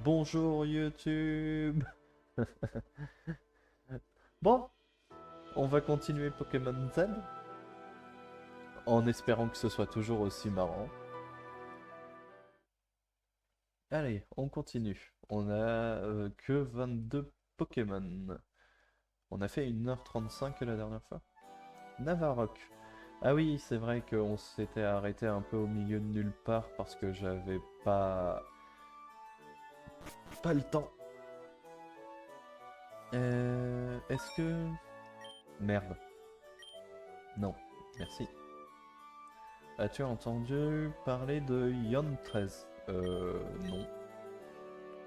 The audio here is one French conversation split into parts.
Bonjour YouTube. Bon, on va continuer Pokémon Z en espérant que ce soit toujours aussi marrant. Allez, on continue. On a que 22 Pokémon. On a fait 1h35 la dernière fois. Navarrock. Ah oui, c'est vrai qu'on s'était arrêté un peu au milieu de nulle part parce que j'avais pas le temps. Est-ce que... Merde. Non, merci. As-tu entendu parler de Yon-13? Non.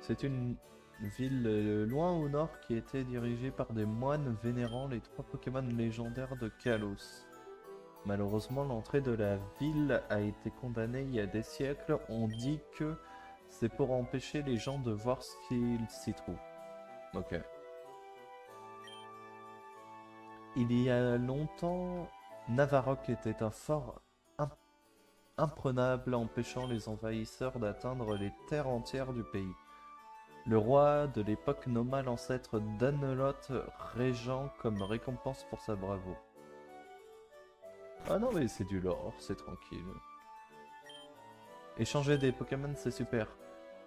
C'est une ville loin au nord qui était dirigée par des moines vénérant les trois Pokémon légendaires de Kalos. Malheureusement, l'entrée de la ville a été condamnée il y a des siècles. On dit que c'est pour empêcher les gens de voir ce qu'il s'y trouve. Ok. Il y a longtemps, Navarrock était un fort imprenable, empêchant les envahisseurs d'atteindre les terres entières du pays. Le roi de l'époque nomma l'ancêtre d'Annelot régent comme récompense pour sa bravoure. Ah non mais c'est du lore, c'est tranquille. Échanger des Pokémon c'est super.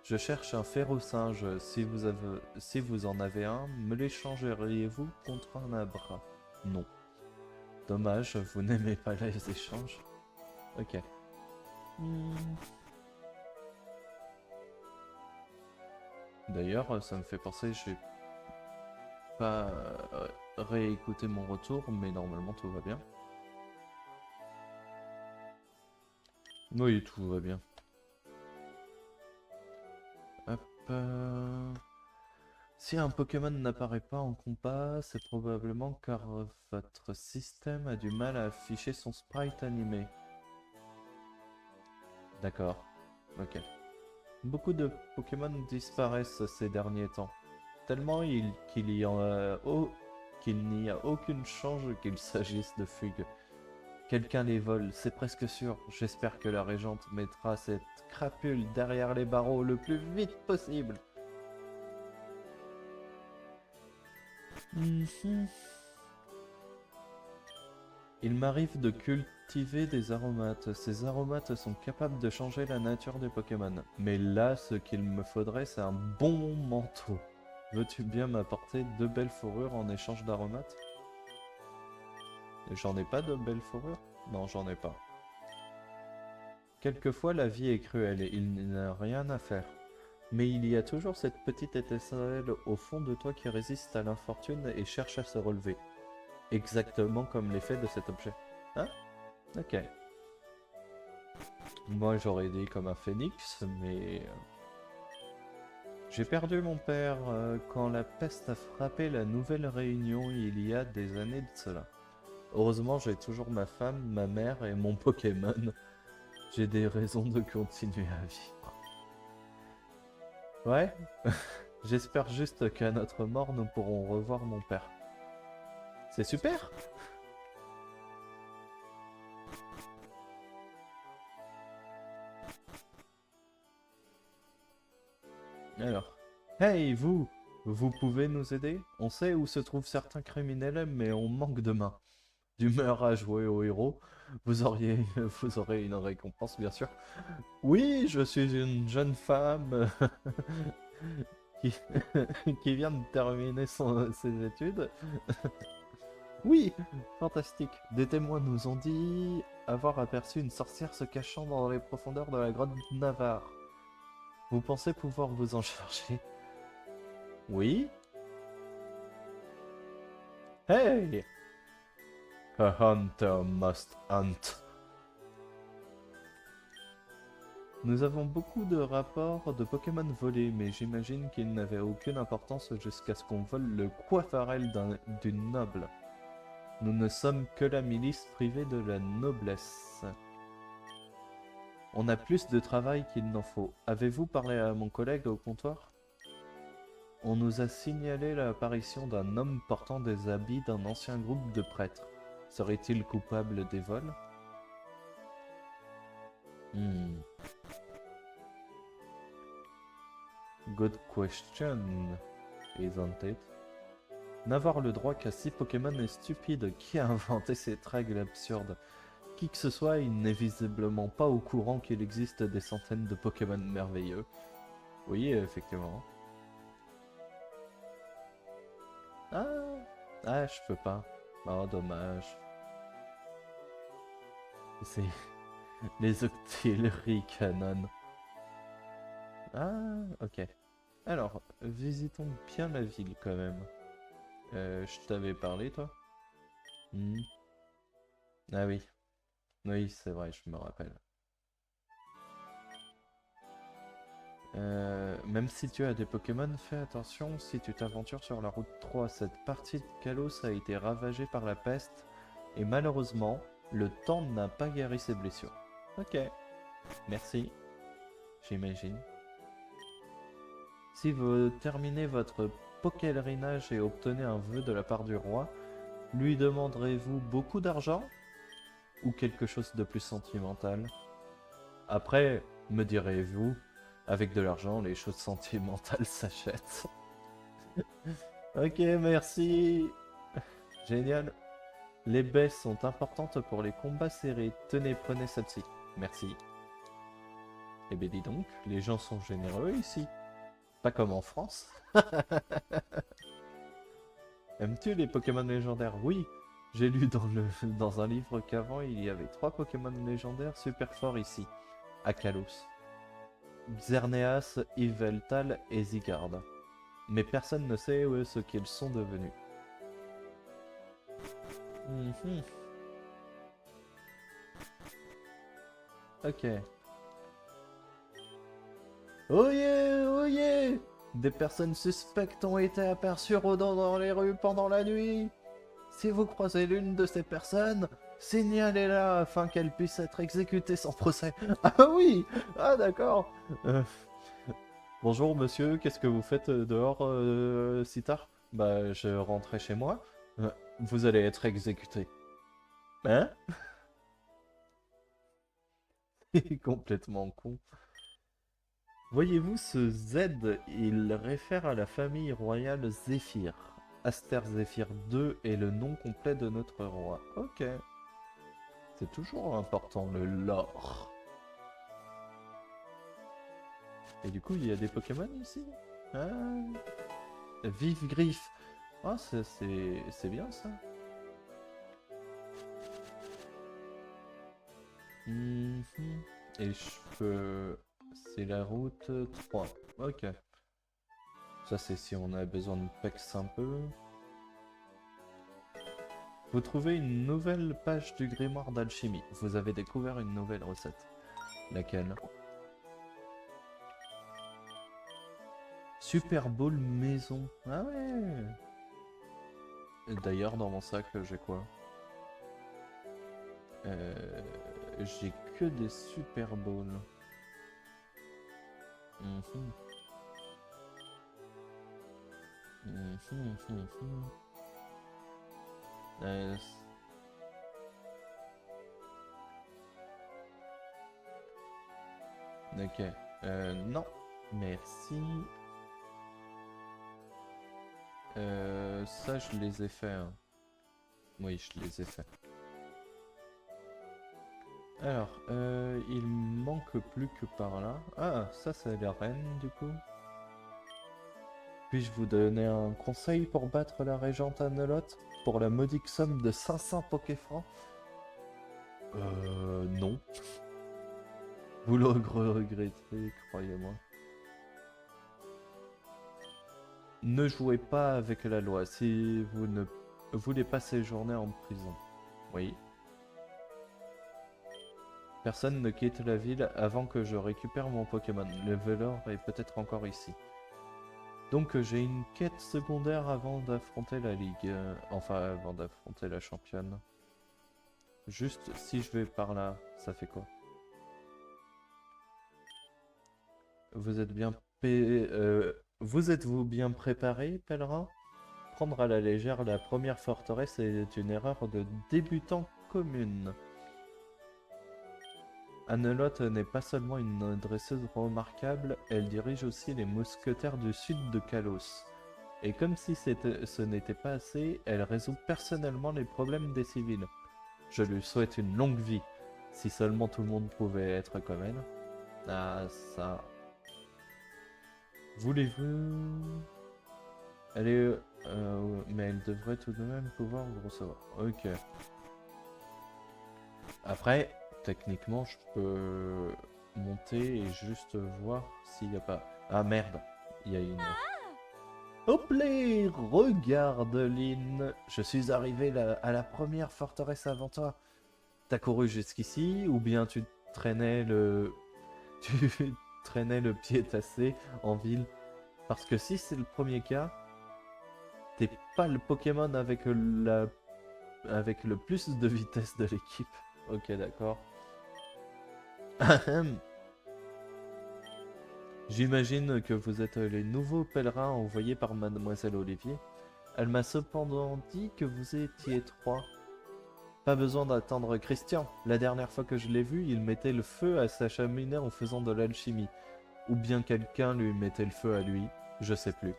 Je cherche un Ferrosinge, si vous en avez un, me l'échangeriez-vous contre un Abra? Non. Dommage, vous n'aimez pas les échanges. Ok. Hmm. D'ailleurs, ça me fait penser, j'ai pas réécouté mon retour, mais normalement tout va bien. Oui, tout va bien. Hop. Si un Pokémon n'apparaît pas en compas, c'est probablement car votre système a du mal à afficher son sprite animé. D'accord. Ok. Beaucoup de Pokémon disparaissent ces derniers temps. Tellement qu'il n'y a aucune chance qu'il s'agisse de fugue. Quelqu'un les vole, c'est presque sûr. J'espère que la régente mettra cette crapule derrière les barreaux le plus vite possible. Mhm. Il m'arrive de cultiver des aromates. Ces aromates sont capables de changer la nature des Pokémon. Mais là, ce qu'il me faudrait, c'est un bon manteau. Veux-tu bien m'apporter 2 belles fourrures en échange d'aromates? J'en ai pas de belles fourrures? Non, j'en ai pas. Quelquefois, la vie est cruelle et il n'y a rien à faire. Mais il y a toujours cette petite étincelle au fond de toi qui résiste à l'infortune et cherche à se relever. Exactement comme l'effet de cet objet. Hein? Ok. Moi j'aurais dit comme un phénix, mais... J'ai perdu mon père quand la peste a frappé la Nouvelle Réunion il y a des années de cela. Heureusement j'ai toujours ma femme, ma mère et mon Pokémon. J'ai des raisons de continuer à vivre. Ouais? J'espère juste qu'à notre mort nous pourrons revoir mon père. C'est super! Alors, hey vous! Vous pouvez nous aider? On sait où se trouvent certains criminels, mais on manque de mains. D'humeur à jouer au héros, vous aurez une récompense bien sûr. Oui, je suis une jeune femme qui, qui vient de terminer ses études. Oui, fantastique. Des témoins nous ont dit avoir aperçu une sorcière se cachant dans les profondeurs de la grotte Navarre. Vous pensez pouvoir vous en charger? Oui? Hey! A hunter must hunt. Nous avons beaucoup de rapports de Pokémon volés, mais j'imagine qu'ils n'avaient aucune importance jusqu'à ce qu'on vole le Quafarel d'une noble. Nous ne sommes que la milice privée de la noblesse. On a plus de travail qu'il n'en faut. Avez-vous parlé à mon collègue au comptoir? On nous a signalé l'apparition d'un homme portant des habits d'un ancien groupe de prêtres. Serait-il coupable des vols? Hmm. Good question, isn't it? N'avoir le droit qu'à 6 Pokémon est stupide. Qui a inventé cette règle absurde? Qui que ce soit, il n'est visiblement pas au courant qu'il existe des centaines de Pokémon merveilleux. Oui, effectivement. Ah, ah, je peux pas. Oh, dommage. C'est les Octillery Canon. Ah, ok. Alors, visitons bien la ville quand même. Je t'avais parlé, toi? Hmm. Ah oui. Oui, c'est vrai, je me rappelle. Même si tu as des Pokémon, fais attention si tu t'aventures sur la route 3. Cette partie de Kalos a été ravagée par la peste et malheureusement, le temps n'a pas guéri ses blessures. Ok, merci, j'imagine. Si vous terminez votre pèlerinage et obtenez un vœu de la part du roi, lui demanderez-vous beaucoup d'argent ou quelque chose de plus sentimental? Après, me direz-vous, avec de l'argent, les choses sentimentales s'achètent. Ok, merci. Génial. Les baies sont importantes pour les combats serrés. Tenez, prenez celle-ci. Merci. Eh bien dis donc, les gens sont généreux ici. Pas comme en France. Aimes-tu les Pokémon légendaires? Oui. J'ai lu dans un livre qu'avant, il y avait 3 Pokémon légendaires super forts ici, à Kalos. Xerneas, Yveltal et Zygarde. Mais personne ne sait ce qu'ils sont devenus. Mhm. Ok. Oyez, oyez! Des personnes suspectes ont été aperçues rôdant dans les rues pendant la nuit. Si vous croisez l'une de ces personnes, signalez-la afin qu'elle puisse être exécutée sans procès. Ah oui! Ah d'accord. Bonjour monsieur, qu'est-ce que vous faites dehors si tard? Bah je rentrais chez moi. Vous allez être exécuté. Hein? Complètement con. Voyez-vous, ce Z, il réfère à la famille royale Zéphyr. Aster Zéphyr II est le nom complet de notre roi. Ok. C'est toujours important, le lore. Et du coup, il y a des Pokémon ici? Ah. Vif Griffe. Ah, c'est bien ça. Mhm. Et je peux... C'est la route 3. Ok. Ça, c'est si on a besoin de pex un peu. Vous trouvez une nouvelle page du grimoire d'alchimie. Vous avez découvert une nouvelle recette. Laquelle? Super Bowl maison. Ah ouais. D'ailleurs, dans mon sac, j'ai quoi? J'ai que des Super Bowls. Mhm. Mhm, mhm. Euh, ok. Non. Merci. Ça, je les ai fait. Hein. Oui, je les ai fait. Alors, il manque plus que par là. Ah, ça, c'est la reine, du coup. Puis-je vous donner un conseil pour battre la régente Anelotte pour la modique somme de 500 Pokéfrancs? Non. Vous le regretterez, croyez-moi. Ne jouez pas avec la loi si vous ne voulez pas séjourner en prison. Oui. Personne ne quitte la ville avant que je récupère mon Pokémon. Le voleur est peut-être encore ici. Donc j'ai une quête secondaire avant d'affronter la ligue. Enfin, avant d'affronter la championne. Juste si je vais par là, ça fait quoi? Vous êtes bien vous êtes-vous bien préparé, pèlerin? Prendre à la légère la première forteresse est une erreur de débutant commune. Annelotte n'est pas seulement une dresseuse remarquable, elle dirige aussi les mousquetaires du sud de Kalos. Et comme si ce n'était pas assez, elle résout personnellement les problèmes des civils. Je lui souhaite une longue vie. Si seulement tout le monde pouvait être comme elle. Ah, ça... Voulez-vous... Elle est... mais elle devrait tout de même pouvoir vous recevoir. Ok. Après, techniquement, je peux monter et juste voir s'il n'y a pas... Ah merde, il y a une... Hop là, regarde Lynn, je suis arrivé à la première forteresse avant toi. T'as couru jusqu'ici ou bien tu traînais le... Tu traînais le pied tassé en ville? Parce que si c'est le premier cas, t'es pas le Pokémon avec avec le plus de vitesse de l'équipe. Ok, d'accord. J'imagine que vous êtes les nouveaux pèlerins envoyés par Mademoiselle Olivier. Elle m'a cependant dit que vous étiez trois. Pas besoin d'attendre Christian. La dernière fois que je l'ai vu, il mettait le feu à sa cheminée en faisant de l'alchimie. Ou bien quelqu'un lui mettait le feu à lui. Je sais plus.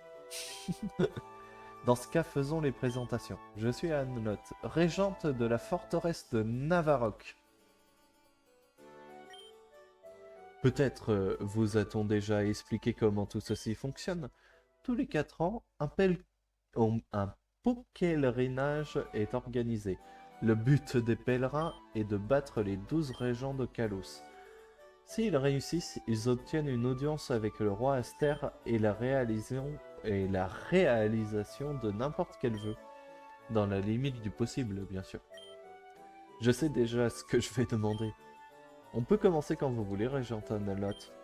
Dans ce cas, faisons les présentations. Je suis Annelotte, régente de la forteresse de Navarok. Peut-être vous a-t-on déjà expliqué comment tout ceci fonctionne. Tous les 4 ans, un pèlerinage est organisé. Le but des pèlerins est de battre les 12 régents de Kalos. S'ils réussissent, ils obtiennent une audience avec le roi Aster et la réalisation de n'importe quel vœu. Dans la limite du possible, bien sûr. Je sais déjà ce que je vais demander. On peut commencer quand vous voulez, Régent Annelotte.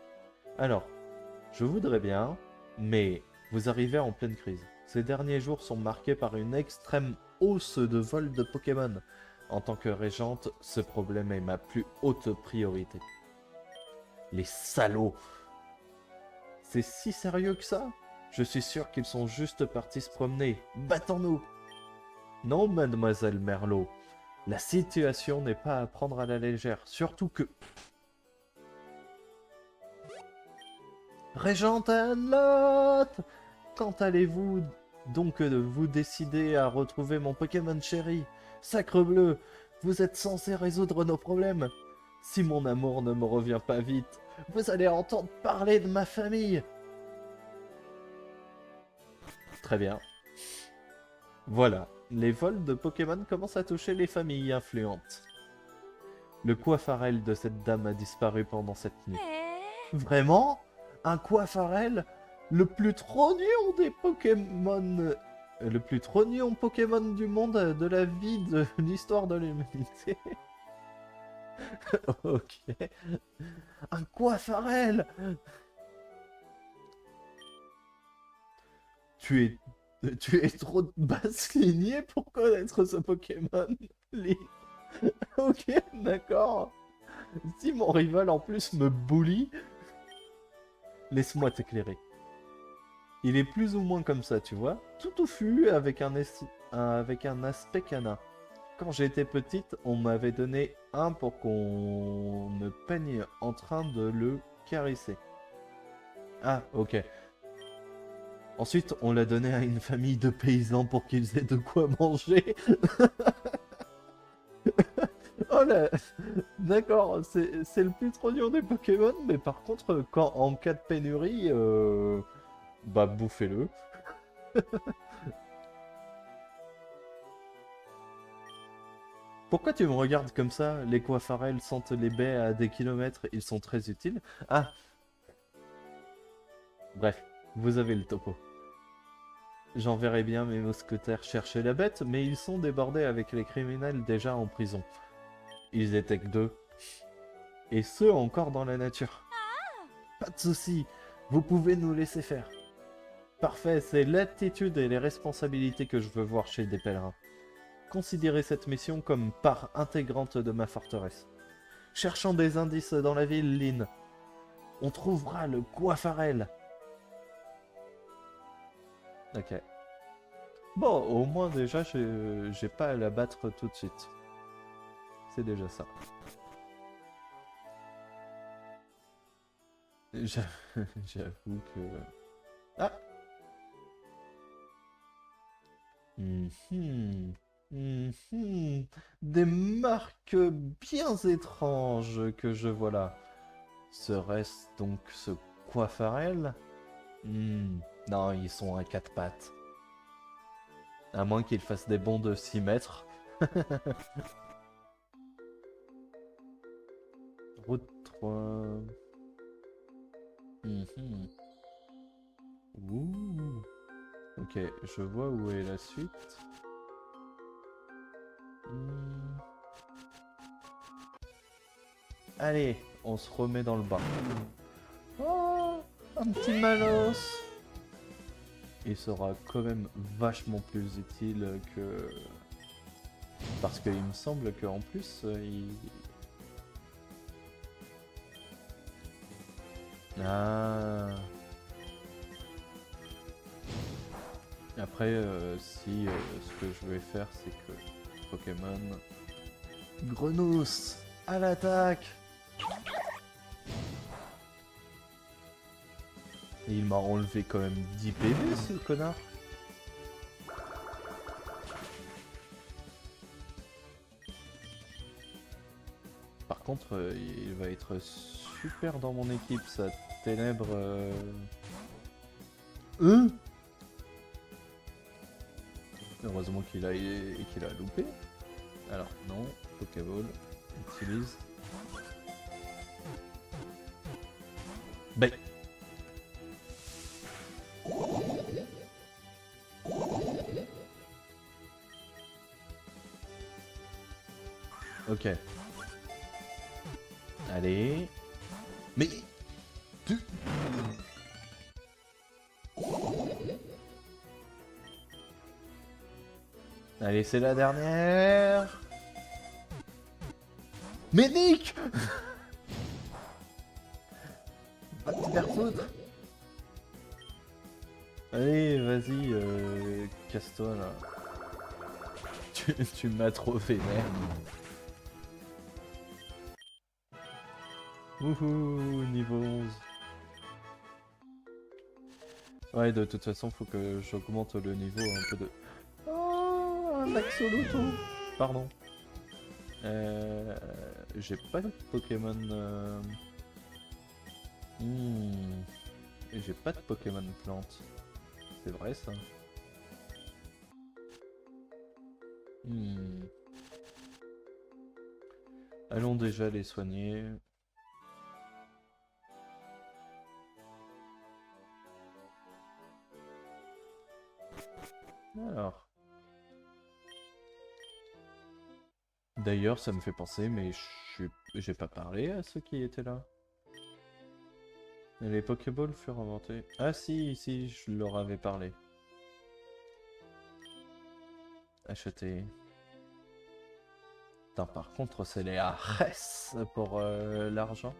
Alors, je voudrais bien, mais vous arrivez en pleine crise. Ces derniers jours sont marqués par une extrême hausse de vol de Pokémon. En tant que régente, ce problème est ma plus haute priorité. Les salauds! C'est si sérieux que ça? Je suis sûr qu'ils sont juste partis se promener. Battons-nous! Non, mademoiselle Merlot. La situation n'est pas à prendre à la légère, surtout que... Régente Annelotte! Quand allez-vous donc vous décider à retrouver mon Pokémon chéri? Sacrebleu, vous êtes censé résoudre nos problèmes. Si mon amour ne me revient pas vite, vous allez entendre parler de ma famille. Très bien. Voilà, les vols de Pokémon commencent à toucher les familles influentes. Le coiffarel de cette dame a disparu pendant cette nuit. Vraiment? Un coiffarel? Le plus trognon des Pokémon... Le plus trognon Pokémon du monde de la vie de l'histoire de l'humanité. Ok. Un coiffarel! Tu es trop basse lignée pour connaître ce Pokémon. Ok, d'accord. Si mon rival en plus me bully, laisse-moi t'éclairer. Il est plus ou moins comme ça, tu vois. Tout touffu avec avec un aspect canin. Quand j'étais petite, on m'avait donné un pour qu'on me peigne en train de le caresser. Ah, ok. Ensuite, on l'a donné à une famille de paysans pour qu'ils aient de quoi manger. Oh là, d'accord, c'est le plus trognon des Pokémon, mais par contre, quand en cas de pénurie, bah bouffez-le. Pourquoi tu me regardes comme ça? Les coiffarels sentent les baies à des kilomètres, ils sont très utiles. Ah, bref, vous avez le topo. J'enverrai bien mes mousquetaires chercher la bête, mais ils sont débordés avec les criminels déjà en prison. Ils étaient que 2. Et ceux encore dans la nature. Pas de soucis, vous pouvez nous laisser faire. Parfait, c'est l'attitude et les responsabilités que je veux voir chez des pèlerins. Considérez cette mission comme part intégrante de ma forteresse. Cherchons des indices dans la ville, Lynn. On trouvera le coiffarel. Ok. Bon, au moins déjà, j'ai pas à la battre tout de suite. C'est déjà ça. J'a- J'avoue que... Ah! Mhm. Mhm. Des marques bien étranges que je vois là. Serait-ce donc ce coiffarel? Non, ils sont à quatre pattes. À moins qu'ils fassent des bonds de 6 mètres. Route 3. Mhm. Ouh. Ok, je vois où est la suite. Hmm. Allez, on se remet dans le bain. Oh, un petit malos. Il sera quand même vachement plus utile que... Parce qu'il me semble qu'en plus, il... Ah. Après, si ce que je vais faire, c'est que Pokémon... Grenousse à l'attaque. Et il m'a enlevé quand même 10 PV, ce connard. Par contre, il va être super dans mon équipe, ça. Ténèbres... Euh Heureusement qu'il a loupé. Alors, non. Pokéball. Utilise. Bye. Ok. Allez. Mais... Tu... Allez, c'est la dernière. Mais Nick. Va te faire foutre. Allez, vas-y, casse-toi là. Tu m'as trop vénère. Wouhou, niveau 11. Ouais, de toute façon, faut que j'augmente le niveau un peu de... Oh, un axoloto. Pardon. J'ai pas de Pokémon... Hmm. Et j'ai pas de Pokémon plante. C'est vrai ça? Hmm. Allons déjà les soigner. Alors. D'ailleurs, ça me fait penser, mais j'ai pas parlé à ceux qui étaient là. Les Pokéballs furent inventés. Ah si, si, je leur avais parlé. Acheter. Putain, par contre, c'est les Ares pour l'argent.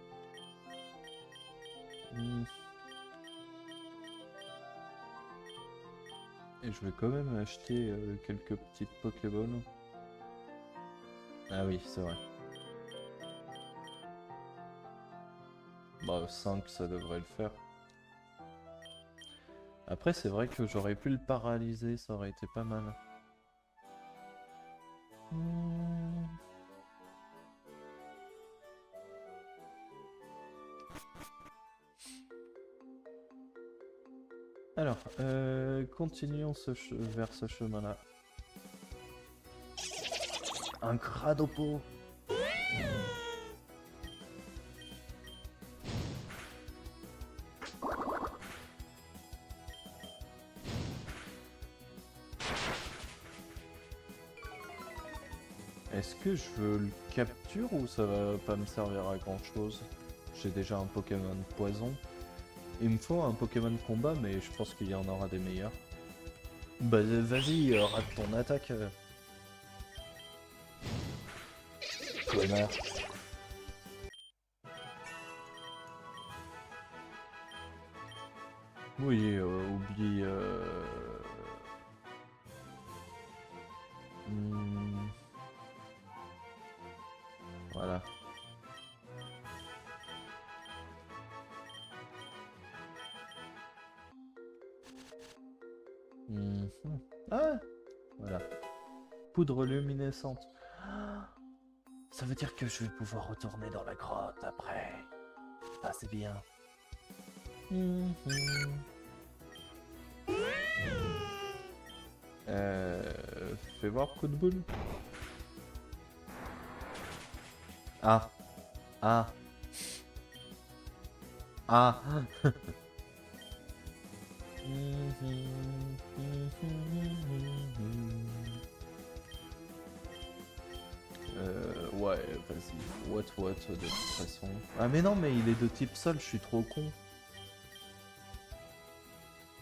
Hmm. Et je vais quand même acheter quelques petites Pokéballs. Ah oui, c'est vrai. Bah, 5, ça devrait le faire. Après, c'est vrai que j'aurais pu le paralyser, ça aurait été pas mal. Hmm. Alors, continuons vers ce chemin-là. Un Cradopo. Est-ce que je veux le capture ou ça va pas me servir à grand chose? J'ai déjà un Pokémon poison. Il me faut un Pokémon combat, mais je pense qu'il y en aura des meilleurs. Bah vas-y, rate ton attaque. Connard. Oui, oublie... hmm, voilà. Mhm. Ah, voilà. Poudre luminescente. Ça veut dire que je vais pouvoir retourner dans la grotte après. Ah, c'est bien. Mhm. Fais voir coup de boule. Ah. Ah. Ah. Ouais, vas-y. What, de toute façon. Ah, mais non, mais il est de type sol, je suis trop con.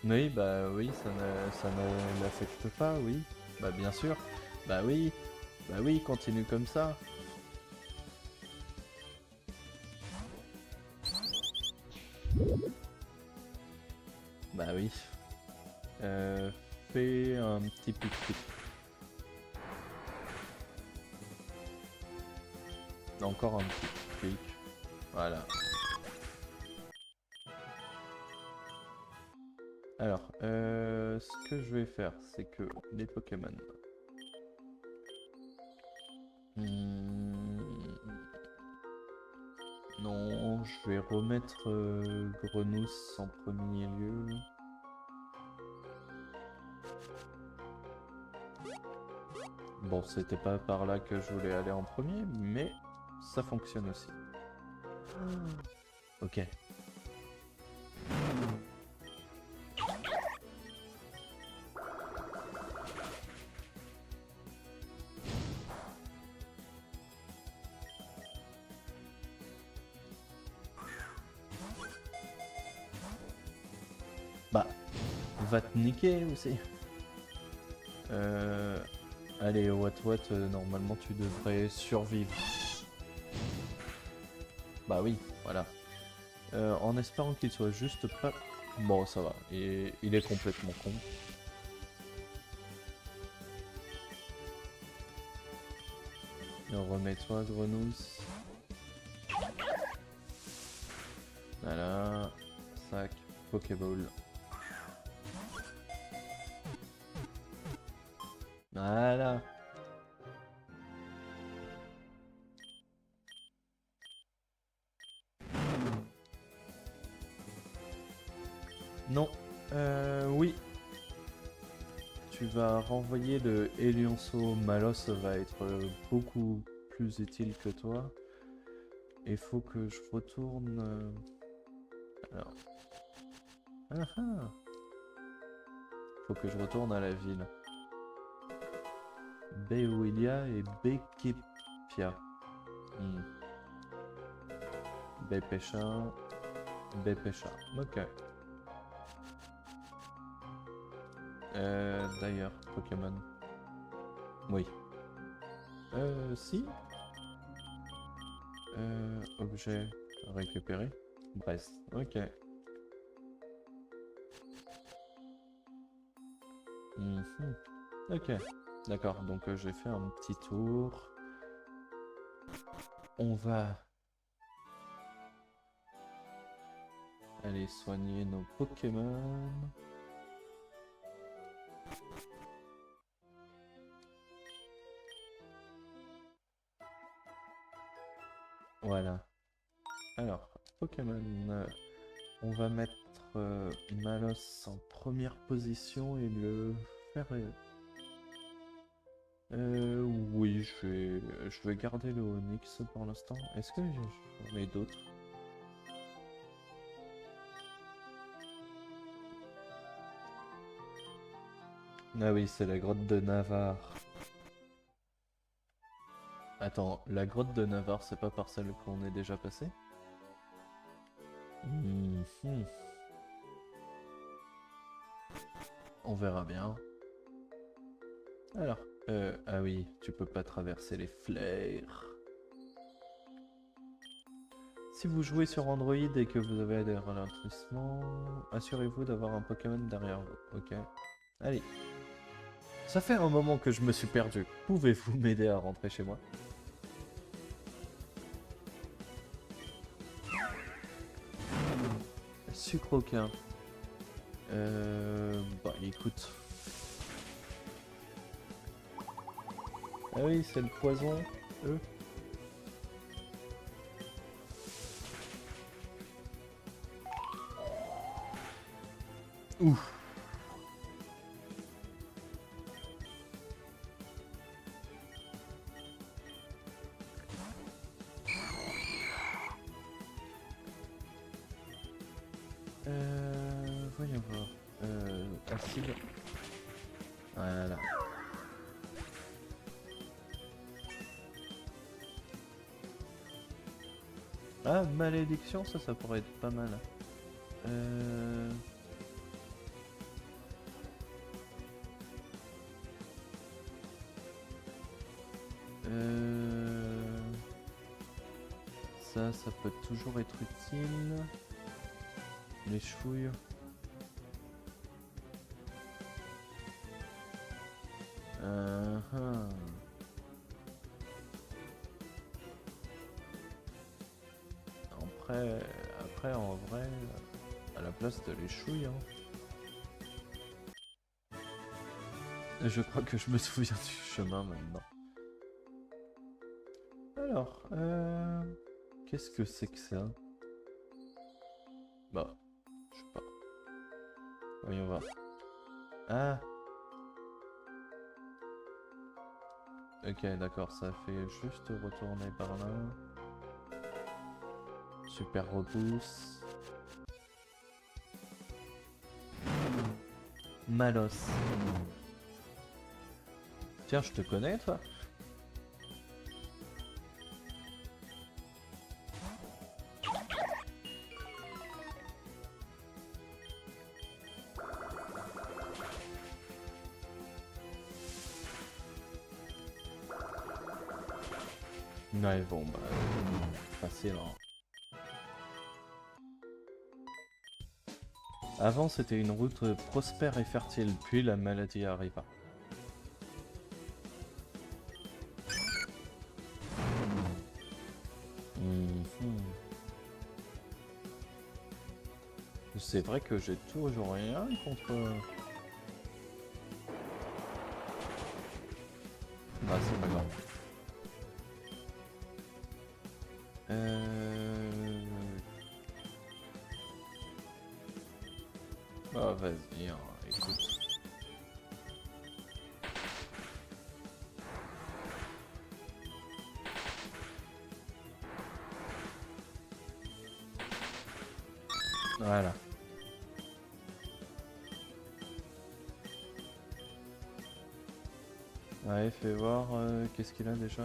Oui, bah oui, ça ne l'affecte pas, oui. Bah bien sûr. Bah oui, continue comme ça. Bah oui. Euh, Fais un petit pic-pic. Encore un petit pic. Voilà. Alors, ce que je vais faire, c'est que les Pokémon. Hmm, non, je vais remettre Grenousse en premier lieu. Bon, c'était pas par là que je voulais aller en premier, mais ça fonctionne aussi. Ok. Bah, va te niquer aussi. Allez, What, normalement tu devrais survivre. Bah oui, voilà. En espérant qu'il soit juste pas... Bon, ça va. Et il est complètement con. Remets-toi, Grenousse. Voilà. Sac. Pokéball. Voilà. Non. Oui. Tu vas renvoyer le Elionceau. Malos va être beaucoup plus utile que toi. Il faut que je retourne... Alors... Ah ah. Faut que je retourne à la ville. Beuilia et Bekepia. Bepesha. Bepesha. Ok. D'ailleurs, Pokémon. Oui. Si. Objet récupéré. Brest. Ok. Mhm. Ok. D'accord, donc j'ai fait un petit tour. On va aller soigner nos Pokémon. Voilà. Alors, Pokémon. On va mettre Malos en première position et le faire... oui, je vais garder le Onyx pour l'instant. Est-ce que j'en ai d'autres? Ah oui, c'est la grotte de Navarre. Attends, la grotte de Navarre, c'est pas par celle qu'on est déjà passé? Mhm. On verra bien. Alors, ah oui, tu peux pas traverser les flares. Si vous jouez sur Android et que vous avez des ralentissements, assurez-vous d'avoir un Pokémon derrière vous. Ok. Allez. Ça fait un moment que je me suis perdu. Pouvez-vous m'aider à rentrer chez moi? Sucre aucun. Bah écoute. Ah oui, c'est le poison, eux. Ouf. Voyons voir. Acide. Voilà. Ah, malédiction, ça pourrait être pas mal. Euh... Ça peut toujours être utile. Les chouilles. Uh-huh. Après, en vrai, à la place de les chouilles, hein. Je crois que je me souviens du chemin maintenant. Alors, qu'est-ce que c'est que ça? Bah, je sais pas. Voyons voir. Ah! Ok, d'accord, ça fait juste retourner par là. Super repousse. Malos. Tiens, je te connais, toi? Ouais, bon, bah, facile, hein. Avant, c'était une route prospère et fertile, puis la maladie arriva. Mhm. C'est vrai que j'ai toujours rien contre... Bah, c'est pas grave. Ah, vas-y, hein, écoute. Voilà. Ouais, fais voir, qu'est-ce qu'il a déjà?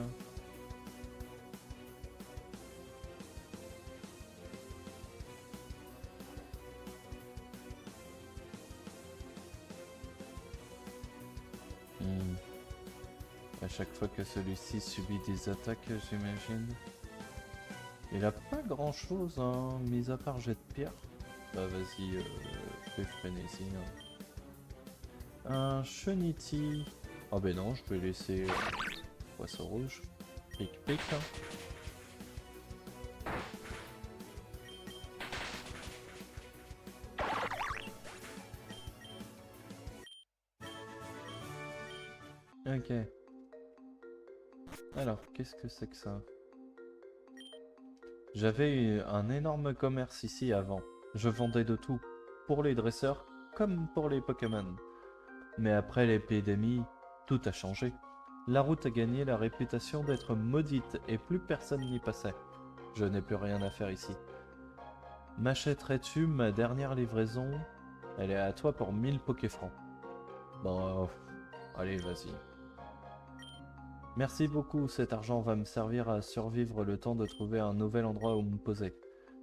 Hmm. À chaque fois que celui-ci subit des attaques, j'imagine. Il a pas grand-chose, hein, mis à part jet de pierre. Bah vas-y, fais frénésie, hein. Un cheniti. Ah ben non, je vais laisser poisson rouge. Pic pic, hein. Ok. Alors, qu'est-ce que c'est que ça? J'avais un énorme commerce ici avant. Je vendais de tout, pour les dresseurs comme pour les Pokémon. Mais après l'épidémie, tout a changé. La route a gagné la réputation d'être maudite et plus personne n'y passait. Je n'ai plus rien à faire ici. M'achèterais-tu ma dernière livraison? Elle est à toi pour 1000 Pokéfrancs. Bon, allez, vas-y. Merci beaucoup, cet argent va me servir à survivre le temps de trouver un nouvel endroit où me poser.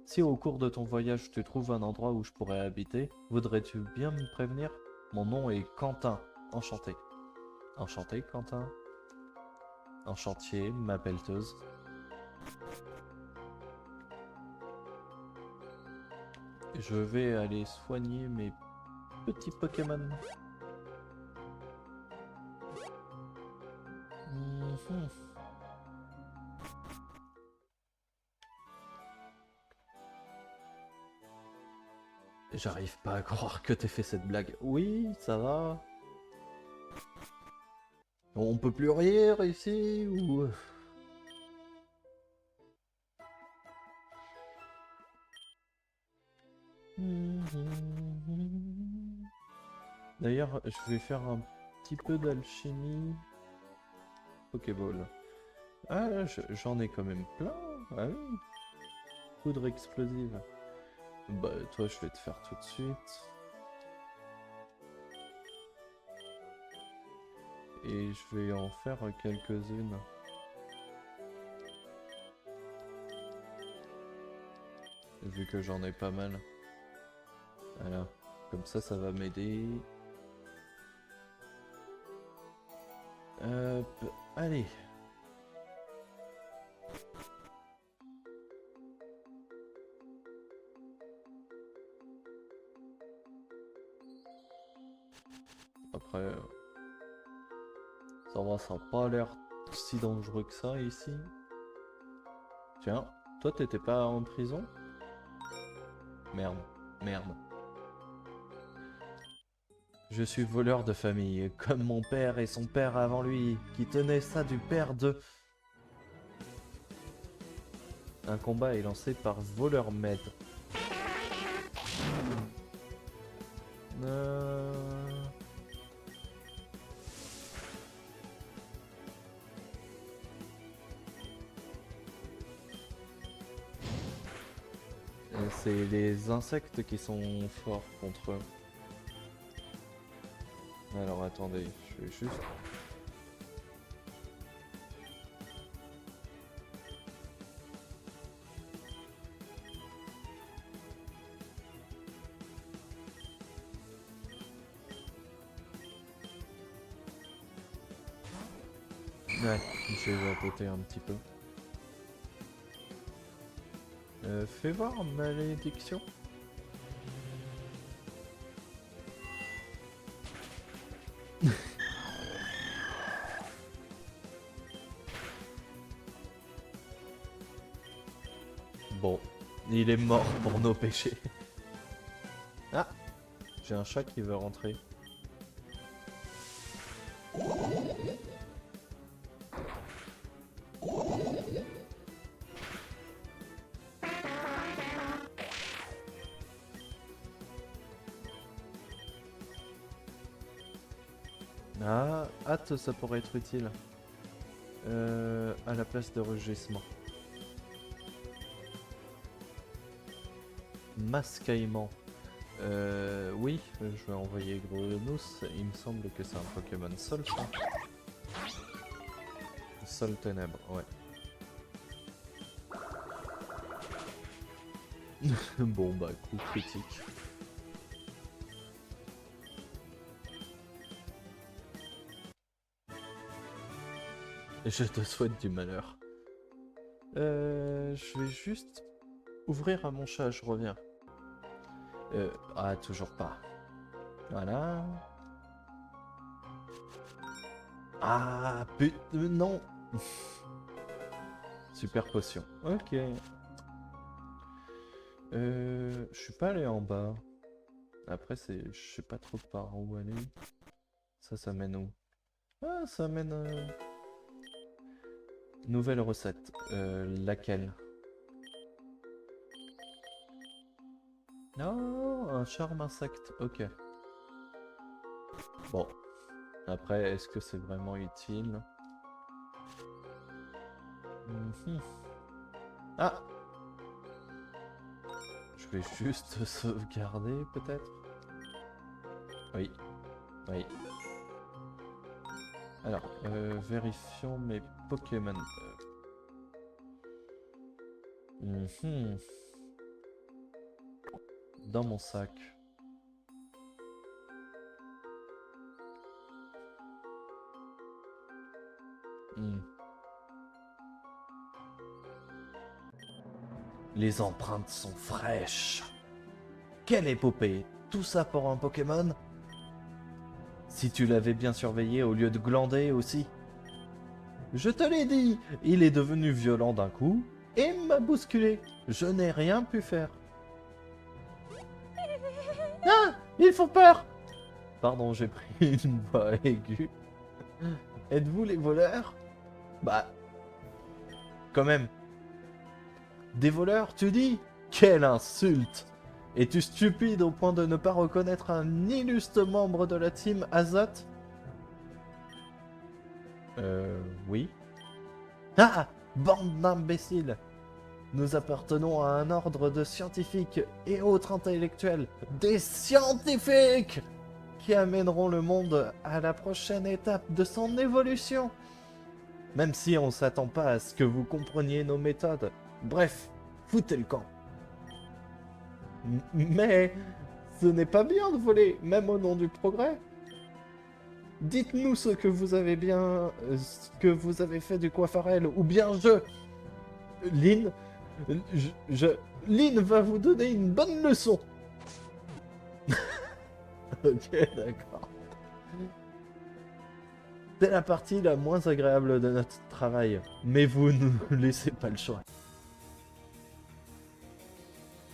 Si au cours de ton voyage tu trouves un endroit où je pourrais habiter, voudrais-tu bien me prévenir? Mon nom est Quentin, enchanté. Enchanté, Quentin. Enchantier, ma pelleteuse. Je vais aller soigner mes petits Pokémon. Mhm. J'arrive pas à croire que t'aies fait cette blague. Oui, ça va. On peut plus rire ici ou... D'ailleurs, je vais faire un petit peu d'alchimie. Pokéball. Ah, j'en ai quand même plein. Ah oui. Poudre explosive. Bah, toi, je vais te faire tout de suite. Et je vais en faire quelques-unes. Vu que j'en ai pas mal. Voilà. Comme ça va m'aider. Allez. Après, ça n'a pas l'air si dangereux que ça ici. Tiens, toi t'étais pas en prison? Merde, merde. Je suis voleur de famille, comme mon père et son père avant lui, qui tenait ça du père de... Un combat est lancé par voleur maître. C'est les insectes qui sont forts contre eux. Alors attendez, je vais juste... Ouais, je vais vapoter un petit peu. Fais voir malédiction. Bon, il est mort pour nos péchés. Ah, j'ai un chat qui veut rentrer. Ah, hâte, ça pourrait être utile. À la place de rugissement. Mascaillement. Oui, je vais envoyer Grenousse. Il me semble que c'est un Pokémon Sol, ça. Sol Ténèbres, ouais. Bon bah, coup critique. Je te souhaite du malheur. Je vais juste ouvrir à mon chat, je reviens. Ah, toujours pas. Voilà. Ah, putain, non. Super potion. Ok. Je suis pas allé en bas. Après, je sais pas trop par où aller. Ça mène où? Ah, ça mène... Nouvelle recette. Laquelle? Non, un charme insecte. Ok. Bon. Après, est-ce que c'est vraiment utile? Ah! Je vais juste sauvegarder, peut-être? Oui. Oui. Alors, vérifions mes Pokémon. Dans mon sac. Les empreintes sont fraîches. Quelle épopée! Tout ça pour un Pokémon? Si tu l'avais bien surveillé au lieu de glander aussi. Je te l'ai dit, il est devenu violent d'un coup et m'a bousculé. Je n'ai rien pu faire. Ah! Ils font peur! Pardon, j'ai pris une voix aiguë. Êtes-vous les voleurs? Bah, quand même. Des voleurs, tu dis? Quelle insulte! Es-tu stupide au point de ne pas reconnaître un illustre membre de la team Azat? Oui. Ah! Bande d'imbéciles! Nous appartenons à un ordre de scientifiques et autres intellectuels. Des scientifiques! Qui amèneront le monde à la prochaine étape de son évolution. Même si on s'attend pas à ce que vous compreniez nos méthodes. Bref, foutez le camp. Mais ce n'est pas bien de voler, même au nom du progrès. Dites-nous ce que vous avez ce que vous avez fait du Coiffarel, ou bien Lynn, Lynn va vous donner une bonne leçon. Ok, d'accord. C'est la partie la moins agréable de notre travail, mais vous ne nous laissez pas le choix.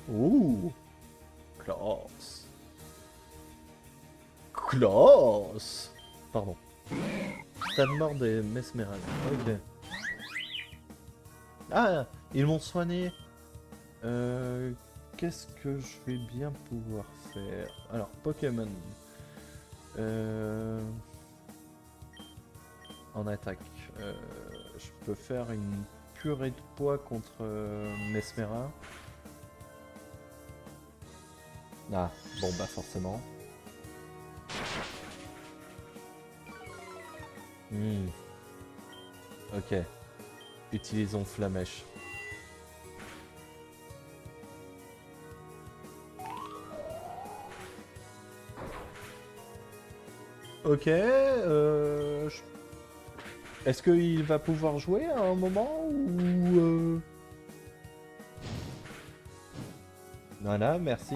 Ouh, classe. Classe. Pardon. Stade mort des Mesmerades. Ok. Ah, ils m'ont soigné. Qu'est-ce que je vais bien pouvoir faire? Alors, Pokémon. En attaque. Je peux faire une purée de poids contre Mesmera. Ah, bon bah forcément. Ok. Utilisons Flamèche. Ok, est-ce qu'il va pouvoir jouer à un moment ou... Voilà, merci.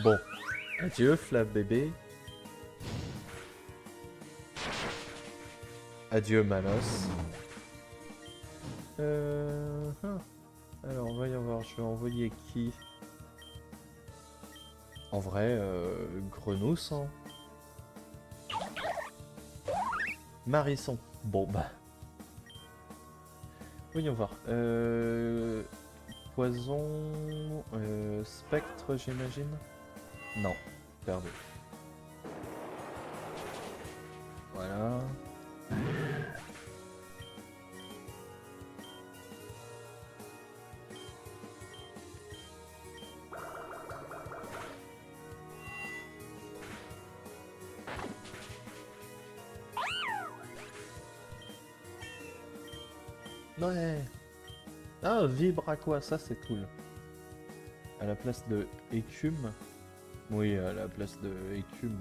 Bon. Adieu, Flap bébé. Adieu, Manos. Alors, voyons voir, je vais envoyer qui? En vrai, Grenousse, hein. Marisson. Bon, bah. Voyons voir. Poison... Spectre, j'imagine? Non, perdu. Voilà. Ouais. Ah, vibre à quoi? Ça, c'est cool. À la place de écume. Oui, à la place de écume.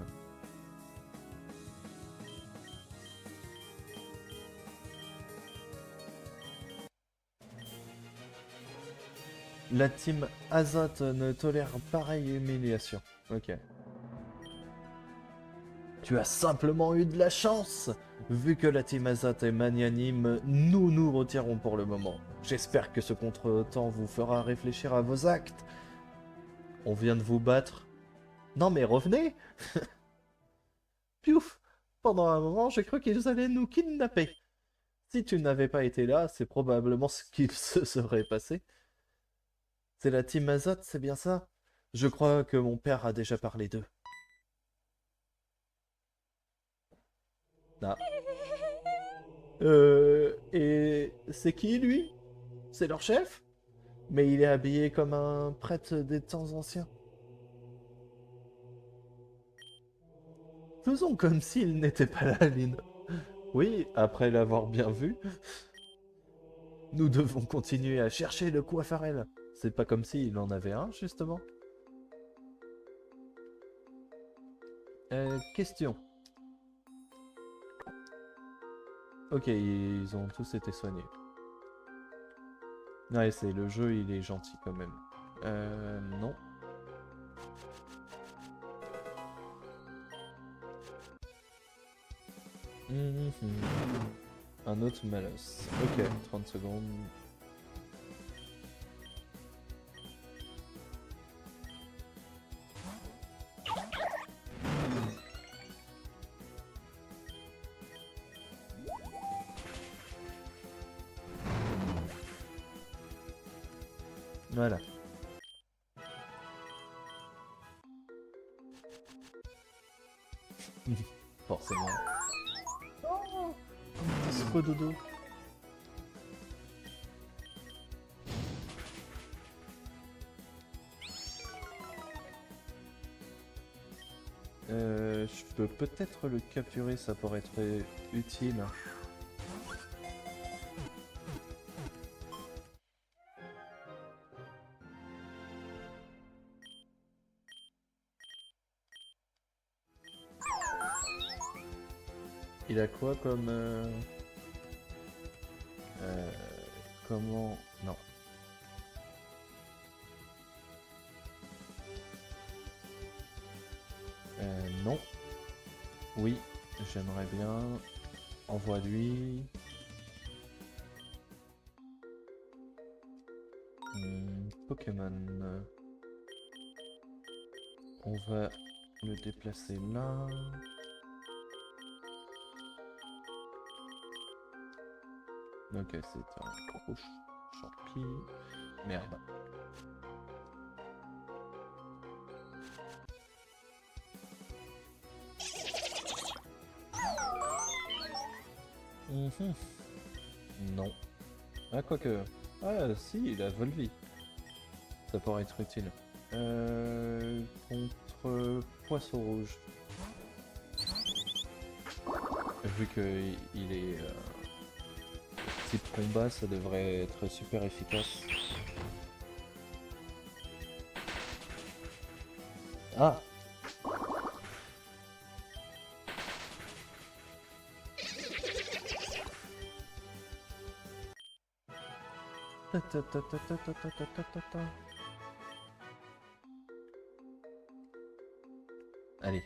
La team Azat ne tolère pareille humiliation. Ok. Tu as simplement eu de la chance. Vu que la team Azat est magnanime, nous nous retirons pour le moment. J'espère que ce contretemps vous fera réfléchir à vos actes. On vient de vous battre. Non mais revenez. Piouf. Pendant un moment, j'ai cru qu'ils allaient nous kidnapper. Si tu n'avais pas été là, c'est probablement ce qu'il se serait passé. C'est la team Azat, c'est bien ça? Je crois que mon père a déjà parlé d'eux. Ah. Et c'est qui lui? C'est leur chef? Mais il est habillé comme un prêtre des temps anciens. Faisons comme s'il n'était pas là, Lynn. Oui, après l'avoir bien vu, nous devons continuer à chercher le Coiffarel. C'est pas comme s'il en avait un, justement. Question. Ok, ils ont tous été soignés. Ouais, c'est le jeu, il est gentil quand même. Non. Un autre malus. Ok, 30 secondes. Voilà. Forcément. Oh, un petit dodo. Je peux peut-être le capturer, ça pourrait être utile. Il a quoi comme... comment... Non. Non. Oui, j'aimerais bien. Envoie-lui. Pokémon. On va le déplacer là. Ok, c'est un gros champi. Merde. Non. Ah, quoique. Ah, si, il a Volvi. Ça pourrait être utile. Contre Poisson Rouge. Vu qu'il est type combat, ça devrait être super efficace. Ah! Allez.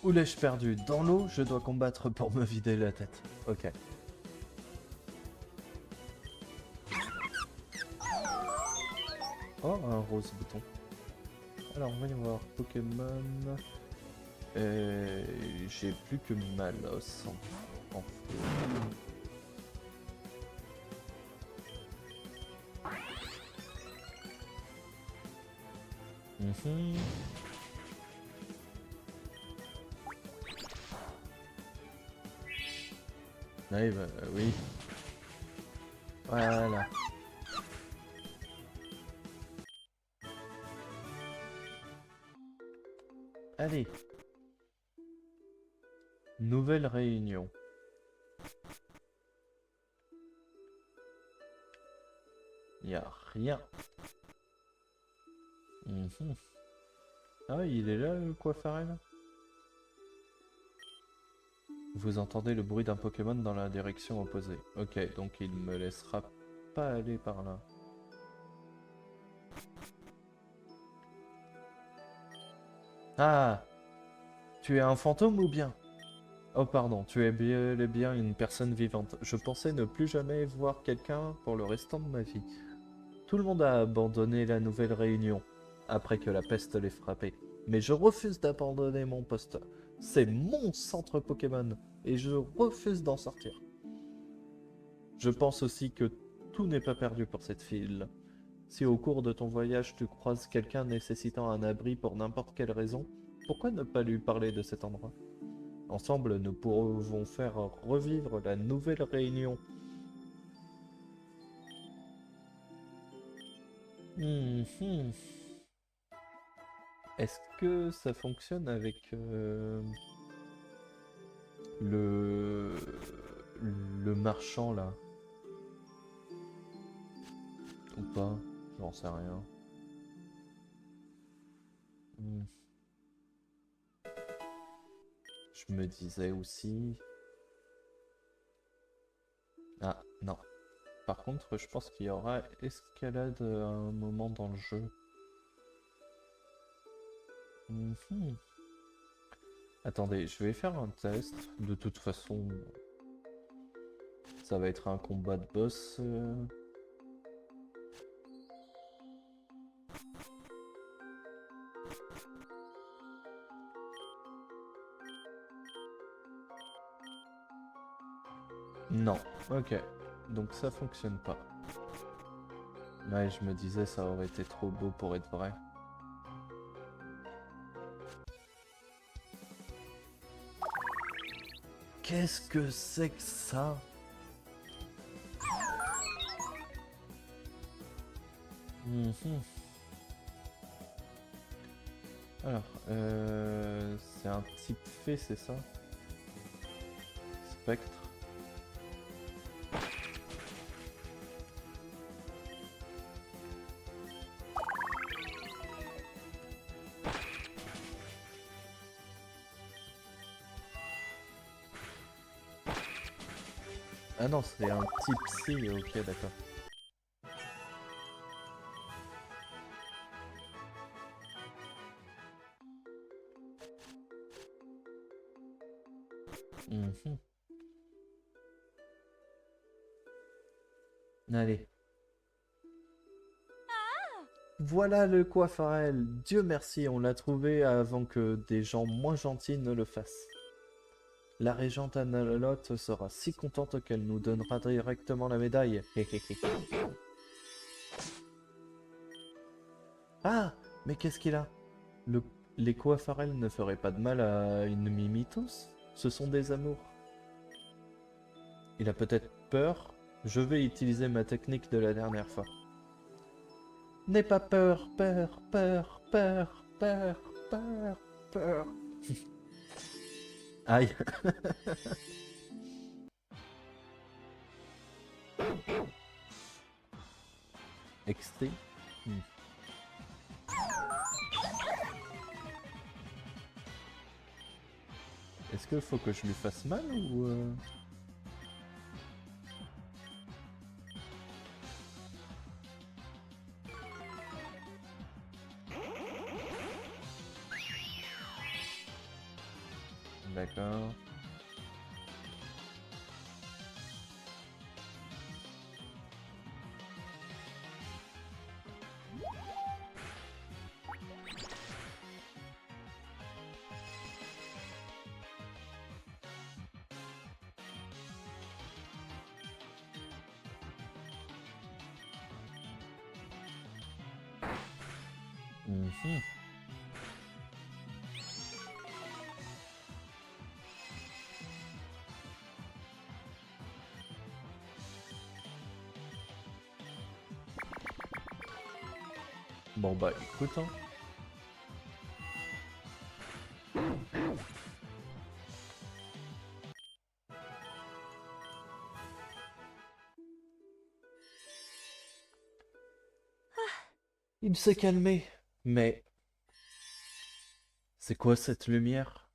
Où l'ai-je perdu? Dans l'eau, je dois combattre pour me vider la tête. Ok. Oh, un rose bouton. Alors, on va y voir Pokémon. J'ai plus que Malos en feu. Oui, bah, oui. Voilà. Allez. Nouvelle réunion. Y a rien. Ah, il est là, le Coiffarel? Vous entendez le bruit d'un Pokémon dans la direction opposée. Ok, donc il me laissera pas aller par là. Ah! Tu es un fantôme ou bien? Oh pardon, tu es bel et bien une personne vivante. Je pensais ne plus jamais voir quelqu'un pour le restant de ma vie. Tout le monde a abandonné la nouvelle réunion, après que la peste l'ait frappé. Mais je refuse d'abandonner mon poste. C'est mon centre Pokémon, et je refuse d'en sortir. Je pense aussi que tout n'est pas perdu pour cette fille. Si au cours de ton voyage tu croises quelqu'un nécessitant un abri pour n'importe quelle raison, pourquoi ne pas lui parler de cet endroit? Ensemble, nous pouvons faire revivre la nouvelle réunion. Est-ce que ça fonctionne avec le le marchand là? Ou pas? J'en sais rien. Hmm. Je me disais aussi... Ah, non. Par contre, je pense qu'il y aura escalade à un moment dans le jeu. Attendez, je vais faire un test. De toute façon, ça va être un combat de boss. Non, ok. Donc ça fonctionne pas. Ouais, je me disais, ça aurait été trop beau pour être vrai. Qu'est-ce que c'est que ça? Mhm. Alors, c'est un type fée, c'est ça? Spectre. Ah non, c'est un type psy, ok, d'accord. Mhm. Allez. Voilà le Coiffarel. Dieu merci, on l'a trouvé avant que des gens moins gentils ne le fassent. La régente Annalotte sera si contente qu'elle nous donnera directement la médaille. Ah, mais qu'est-ce qu'il a? Le... Les Coiffarel ne feraient pas de mal à une Mimitos? Ce sont des amours. Il a peut-être peur. Je vais utiliser ma technique de la dernière fois. N'aie pas peur, peur, peur, peur, peur, peur, peur. Aïe. XT. Hmm. Est-ce qu'il faut que je lui fasse mal ou... D'accord. Mhm. Bon bah écoute, hein. Il s'est calmé. Mais c'est quoi cette lumière?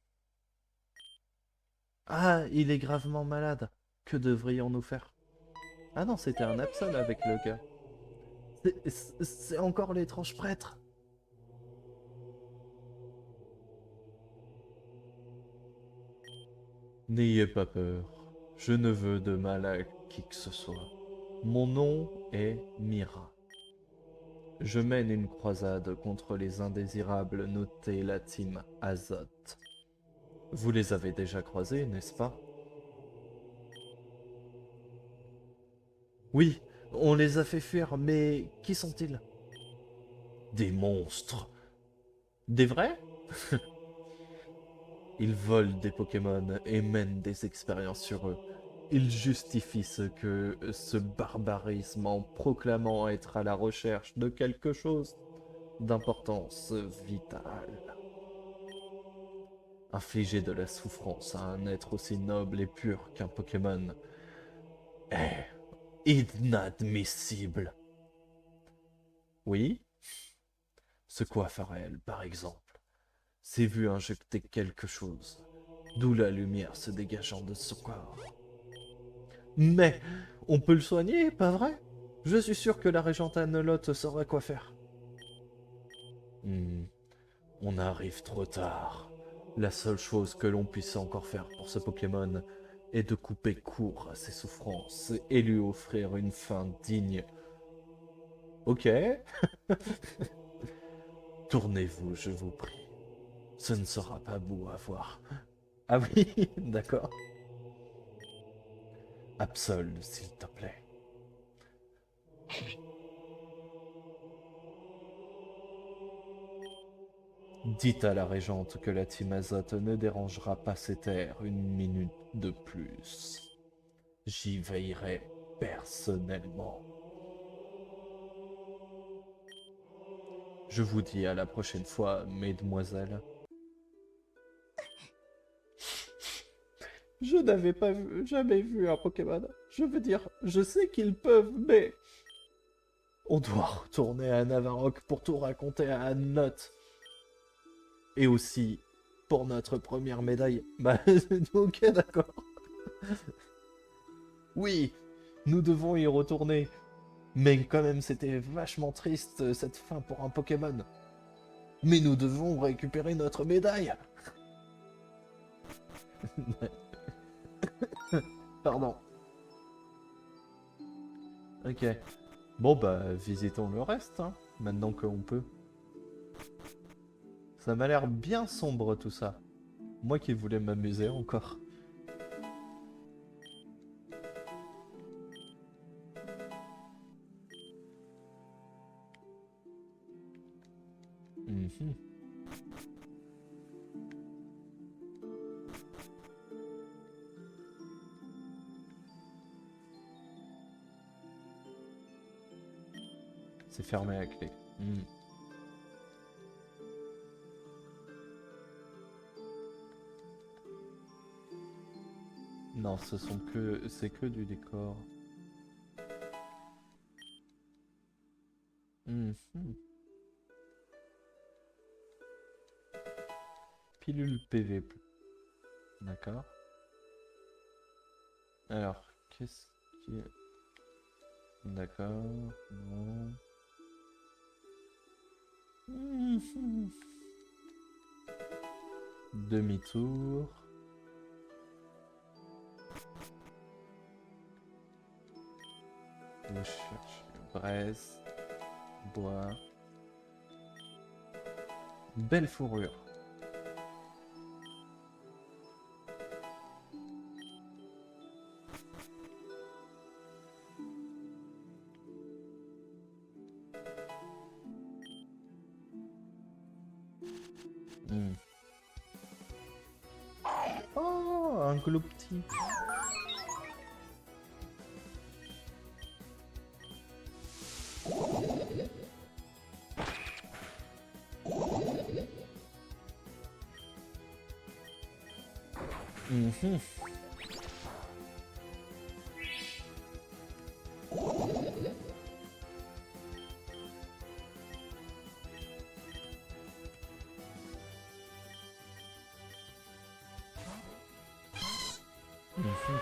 Ah, il est gravement malade. Que devrions-nous faire? Ah non, c'était un Absol avec le gars. C'est encore l'étrange prêtre. N'ayez pas peur. Je ne veux de mal à qui que ce soit. Mon nom est Mira. Je mène une croisade contre les indésirables notés la team Azote. Vous les avez déjà croisés, n'est-ce pas? Oui, on les a fait fuir, mais qui sont-ils? Des monstres. Des vrais? Ils volent des Pokémon et mènent des expériences sur eux. Ils justifient ce barbarisme en proclamant être à la recherche de quelque chose d'importance vitale. Infliger de la souffrance à un être aussi noble et pur qu'un Pokémon est inadmissible. Oui, ce Coiffarel, par exemple, s'est vu injecter quelque chose, d'où la lumière se dégageant de son corps. Mais on peut le soigner, pas vrai? Je suis sûr que la régente Annelotte saura quoi faire. Hmm, on arrive trop tard. La seule chose que l'on puisse encore faire pour ce Pokémon est de couper court à ses souffrances et lui offrir une fin digne. Ok. Tournez-vous, je vous prie. Ce ne sera pas beau à voir. Ah oui, d'accord. Absol, s'il te plaît. Dites à la régente que la team Azote ne dérangera pas ces terres une minute de plus. J'y veillerai personnellement. Je vous dis à la prochaine fois, mesdemoiselles. Je n'avais pas jamais vu un Pokémon. Je veux dire, je sais qu'ils peuvent, mais... On doit retourner à Navarok pour tout raconter à Anne-Note. Et aussi pour notre première médaille. Bah, ok, d'accord. Oui, nous devons y retourner. Mais quand même, c'était vachement triste cette fin pour un Pokémon. Mais nous devons récupérer notre médaille. Pardon. Ok. Bon bah, visitons le reste, hein, maintenant qu'on peut. Ça m'a l'air bien sombre tout ça. Moi qui voulais m'amuser encore. Mhm. C'est fermé à clé. Hmm. Non, c'est que du décor. Mhm. Pilule PV. D'accord. Alors, qu'est-ce qui est... D'accord. Non. Mhm. Demi-tour. Je cherche braise, bois. Belle fourrure. Hmm. Oh, un gloupti. Mhm. Mhm.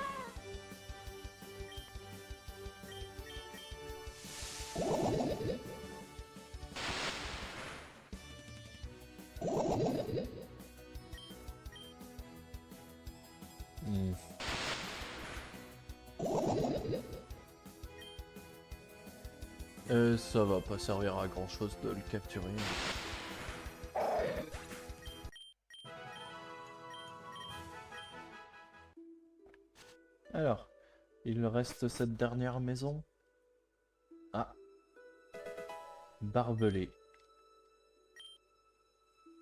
Hmm. Ça va pas servir à grand chose de le capturer. Alors, il reste cette dernière maison. Ah, barbelé.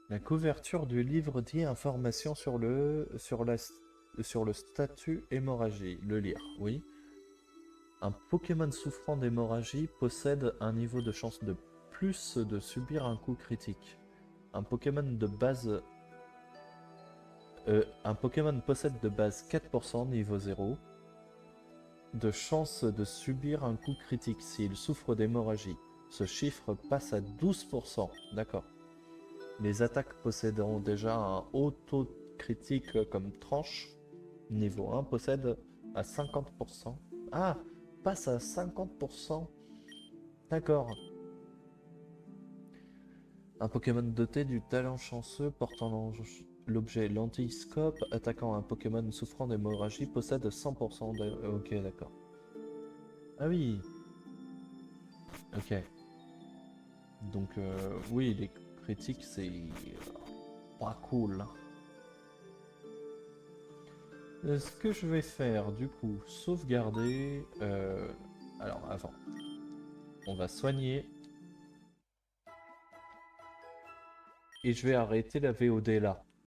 La couverture du livre dit information sur le statut hémorragie. Le lire, oui. Un Pokémon souffrant d'hémorragie possède un niveau de chance de plus de subir un coup critique. Un Pokémon de base... un Pokémon possède de base 4% niveau 0 de chance de subir un coup critique s'il souffre d'hémorragie. Ce chiffre passe à 12%. D'accord. Les attaques possédant déjà un haut taux critique comme tranche, niveau 1, possèdent à 50%. Ah, passe à 50%. D'accord. Un Pokémon doté du talent chanceux portant l'objet Lentilscope, attaquant un Pokémon souffrant d'hémorragie, possède 100% de... Ok, d'accord. Ah oui. Ok. Donc, oui, les critiques, c'est pas cool. Ce que je vais faire, du coup, sauvegarder... Alors, avant, on va soigner. et je vais arrêter la VOD là.